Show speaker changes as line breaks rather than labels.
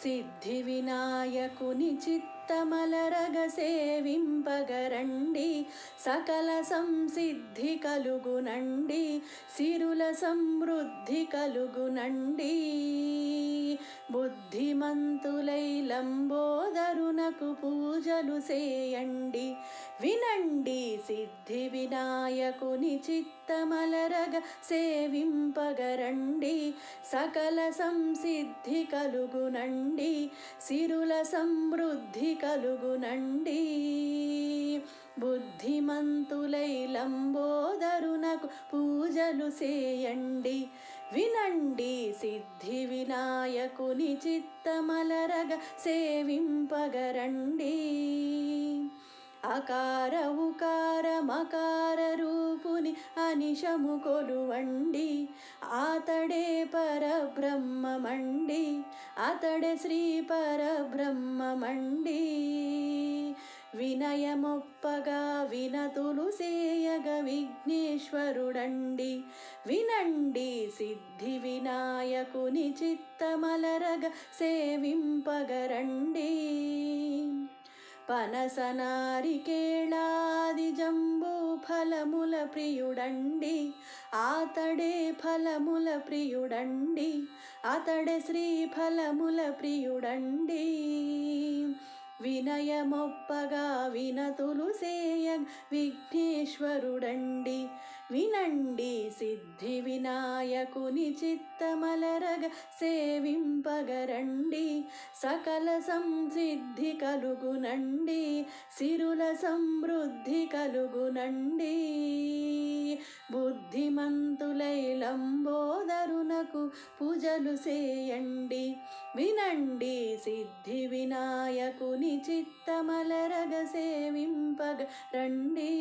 సిద్ధి వినాయకుని చిత్తమలరగ సేవింపగరండి, సకల సంసిద్ధి కలుగునండి, సిరుల సమృద్ధి కలుగునండి. బుద్ధిమంతులై లంబోదరునకు పూజలు చేయండి, వినండి సిద్ధి వినాయకుని చిత్తమలరగ సేవింపగరండి, సకల సంసిద్ధి కలుగునండి, సిరుల సమృద్ధి కలుగునండి. బుద్ధిమంతులై లంబోదరునకు పూజలు చేయండి, వినండి సిద్ధి వినాయకుని చిత్తమలరగ సేవింపగరండి. అకార ఉకార మకార రూపుని అనిశము కొలువండి, అతడే పరబ్రహ్మమండి, అతడే శ్రీ పరబ్రహ్మమండి. వినయమొప్పగా వినతులు సేయగ విఘ్నేశ్వరుడండి, వినండి సిద్ధి వినాయకుని చిత్తమలరగ సేవింపగరండి. పనసనారికేళాది జంబూ ఫలముల ప్రియుడండి, అతడే ఫలముల ప్రియుడండి, అతడే శ్రీ ఫలముల ప్రియుడండి. వినయమొప్పగా వినతులు సేయ విఘ్నేశ్వరుడండి, వినండి సిద్ధి వినాయకుని చిత్తమలరగ సేవింపగరండి, సకల సంసిద్ధి కలుగునండి, సిరుల సమృద్ధి కలుగునండి. బుద్ధిమంతులై లంబోదరునకు పూజలు చేయండి, వినండి సిద్ధి వినాయకుని చిత్తమలరగ సేవింపగరండి.